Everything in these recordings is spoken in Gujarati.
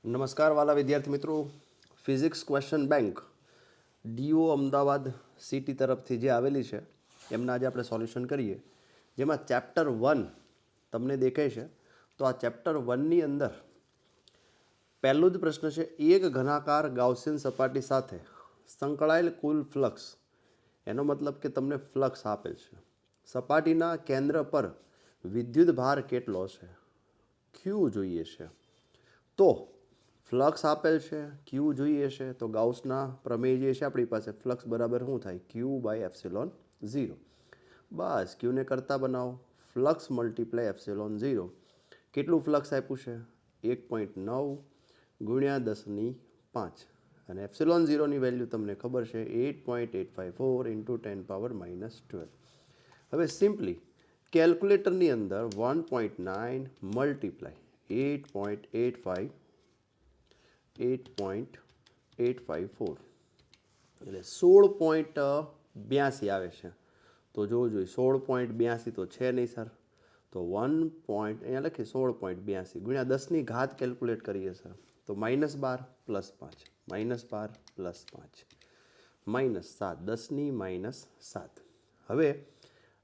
નમસ્કાર વાલા વિદ્યાર્થી મિત્રો, physics question bank DEO Ahmedabad city તરફથી જે આવેલી છે એમના આજે આપણે સોલ્યુશન કરીએ, જેમાં ચેપ્ટર 1 તમને દેખાય છે. તો આ ચેપ્ટર 1ની અંદર પહેલો જ પ્રશ્ન છે, એક ઘનાકાર ગાઉસિયન સપાટી સાથે સંકળાયેલ કુલ ફ્લક્સ. એનો મતલબ કે તમને ફ્લક્સ આપેલ છે, સપાટીના કેન્દ્ર પર વિદ્યુત ભાર કેટલો છે, ક્યુ જોઈએ છે. તો ફ્લક્સ આપેલ છે, ક્યુ જોઈએ છે, તો ગાઉસના પ્રમેય જે છે આપણી પાસે, ફ્લક્સ બરાબર શું થાય, ક્યુ બાય એપ્સિલોન 0. બસ ક્યુને કરતા બનાવો, ફ્લક્સ મલ્ટીપ્લાય એપ્સિલોન 0. કેટલું ફ્લક્સ આપ્યું છે, 1.9 ગુણ્યા 10⁵ અને એપ્સિલોન 0ની વેલ્યુ તમને ખબર છે 8.854 ઇન્ટુ 10⁻12. હવે સિમ્પલી કેલ્ક્યુલેટરની અંદર 1.9 મલ્ટીપ્લાય 8.854 એટલે 16.82 આવે છે. તો જોવું જોઈએ 16.82 તો છે નહીં સર, તો 1 પોઈન્ટ અહીંયા લખીએ 16.82 ગુણ્યા 10ની ઘાત કેલ્ક્યુલેટ કરીએ સર, તો -12 +5 -12 +5 -7 10⁻7. હવે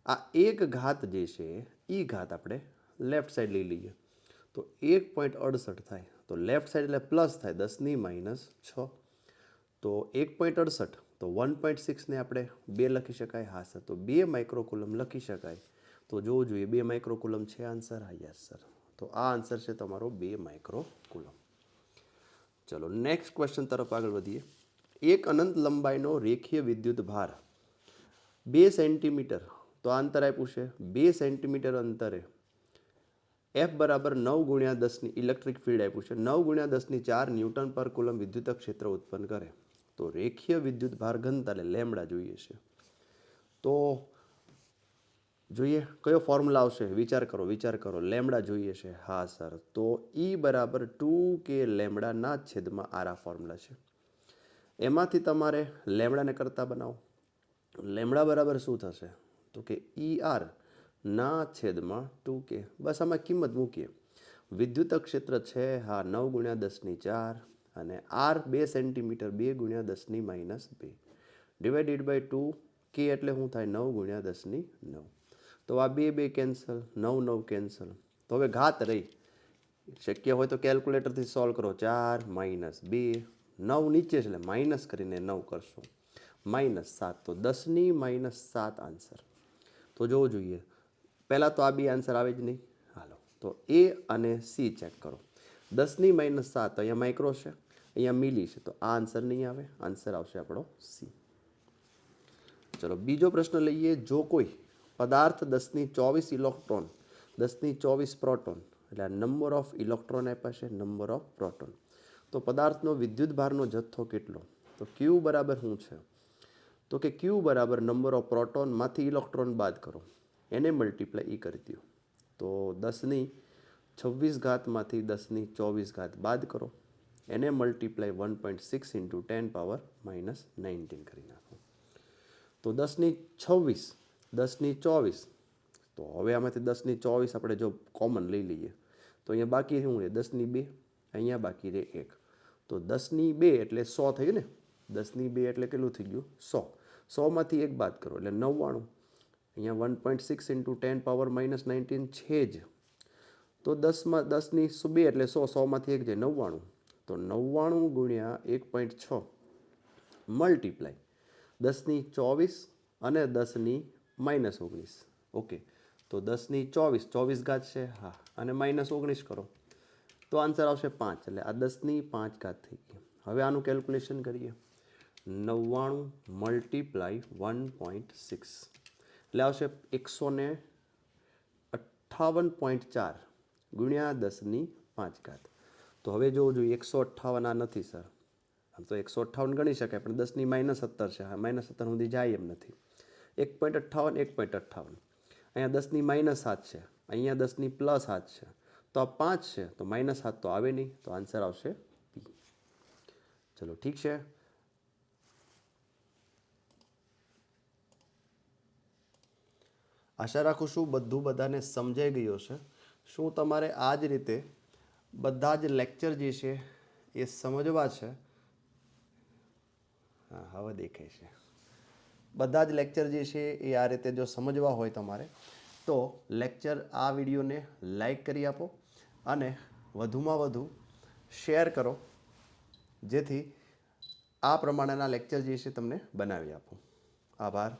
આ એક ઘાત જે છે એ ઘાત આપણે લેફ્ટ સાઈડ લઈ લઈએ, તો 1.68 થાય, તો લેફ્ટ સાઈડ એટલે પ્લસ થાય 10⁻6. તો 1.68 તો 1.6ને આપણે 2 લખી શકાય, હા સર, તો 2 માઇક્રોકુલમ લખી શકાય. તો જોવું જોઈએ 2 માઇક્રોકુલમ છે આન્સર, હા યસ સર, તો આ આન્સર છે તમારો 2 માઇક્રોકુલમ. ચલો નેક્સ્ટ ક્વેશ્ચન તરફ આગળ વધીએ. એક અનંત લંબાઈનો રેખીય વિદ્યુત ભાર 2 સેન્ટીમીટર, તો આ અંતર આપ્યું છે 2 સેન્ટીમીટર અંતરે F બરાબર 9 ગુણ્યા 10ની ઇલેક્ટ્રિક ફિલ્ડ આપ્યું છે, 9 ગુણ્યા 10⁴ ન્યૂટન પર કુલમ વિદ્યુત ક્ષેત્ર ઉત્પન્ન કરે. તો રેખીય વિદ્યુત ભાર ઘનતા એટલે લેમડા જોઈએ છે. તો જોઈએ કયો ફોર્મ્યુલા આવશે, વિચાર કરો, લેમડા જોઈએ છે, હા સર, તો E બરાબર 2k લેમડાના છેદમાં આરા ફોર્મ્યુલા છે. એમાંથી તમારે લેમડાને કરતા બનાવો, લેમડા બરાબર શું થશે, તો કે ER ના છેદમાં 2k. બસ આમાં કિંમત મૂકીએ, વિદ્યુત ક્ષેત્ર છે હા 9 ગુણ્યા 10⁴ અને R 2 સેન્ટીમીટર 2 ગુણ્યા 10⁻2 ડિવાઇડેડ બાય 2k એટલે શું થાય 9 ગુણ્યા 10⁹. તો આ 2 કેન્સલ, 9 9 કેન્સલ. તો હવે ઘાત રહી, શક્ય હોય તો કેલ્ક્યુલેટરથી સોલ્વ કરો, 4 -2 9 નીચે છે એટલે માઇનસ કરીને 9 કરશો, -7 તો 10⁻7 આન્સર. તો જોવું જોઈએ, પહેલાં તો આ 2 આન્સર આવે જ નહીં. હાલો તો A અને C ચેક કરો. 10⁻7 અહીંયા માઇક્રો છે, અહીંયા મિલી છે, તો આ આન્સર નહીં આવે, આન્સર આવશે આપણો C. ચલો બીજો પ્રશ્ન લઈએ. જો કોઈ પદાર્થ 10⁻24 ઇલેક્ટ્રોન 10⁻24 પ્રોટોન, એટલે આ નંબર ઓફ ઇલેક્ટ્રોન આપ્યા છે, નંબર ઓફ પ્રોટોન, તો પદાર્થનો વિદ્યુત ભારનો જથ્થો કેટલો, તો ક્યુ બરાબર શું છે, તો કે ક્યુ બરાબર નંબર ઓફ પ્રોટોનમાંથી ઇલેક્ટ્રોન બાદ કરો, એને મલ્ટીપ્લાય કરી દો. તો 10⁻26માંથી 10⁻24 બાદ કરો, એને મલ્ટીપ્લાય 1.6 ઇન્ટુ 10⁻19 કરી નાખો. તો 10⁻26 10⁻24, તો હવે આમાંથી 10⁻24 આપણે જો કોમન લઈ લઈએ, તો અહીંયા બાકી શું રહે 10⁻2, અહીંયા બાકી રહે 1. તો 10⁻2 એટલે 100 થયું ને, 10⁻2 એટલે કેટલું થઈ ગયું 100, 100માંથી 1 બાદ કરો એટલે 99. અહીંયા 1.6 ઇન્ટુ 10⁻19 છે જ, તો 10⁻2 એટલે 100, 100માંથી 1 જાય 99. તો 99 ગુણ્યા 1.6 મલ્ટીપ્લાય 10⁻24 અને 10⁻19. ઓકે, તો 10⁻24 24 ઘાત છે, હા, અને -19 કરો તો આન્સર આવશે 5, એટલે આ 10⁻5 થઈ ગઈ. હવે આનું કેલ્ક્યુલેશન કરીએ, 99 મલ્ટીપ્લાય 1.6 એટલે આવશે 158.4 ગુણ્યા 10⁻5. તો હવે જોવું જોઈએ 158 આ નથી સર, આમ તો 158 ગણી શકાય પણ 10⁻17 છે, હા -17 સુધી જાય એમ નથી. 1.58 1.58, અહીંયા 10⁻7 છે, અહીંયા 10⁻+7 છે, તો આ 5 છે, તો -7 તો આવે નહીં, તો આન્સર આવશે P. ચલો ઠીક છે. આશા રાખું છું બધું બધાને સમજાઈ ગયું હશે. શું તમારે આ જ રીતે બધા જ લેક્ચર જે છે એ સમજવા છે. હા, હવે દેખાય છે. બધા જ લેક્ચર જે છે એ આ રીતે જો સમજવા હોય તમારે તો લેક્ચર આ વિડીયોને લાઈક કરી આપો અને વધુમાં વધુ શેર કરો, જેથી આ પ્રમાણેના લેક્ચર જે છે તમને બનાવી આપું. આભાર.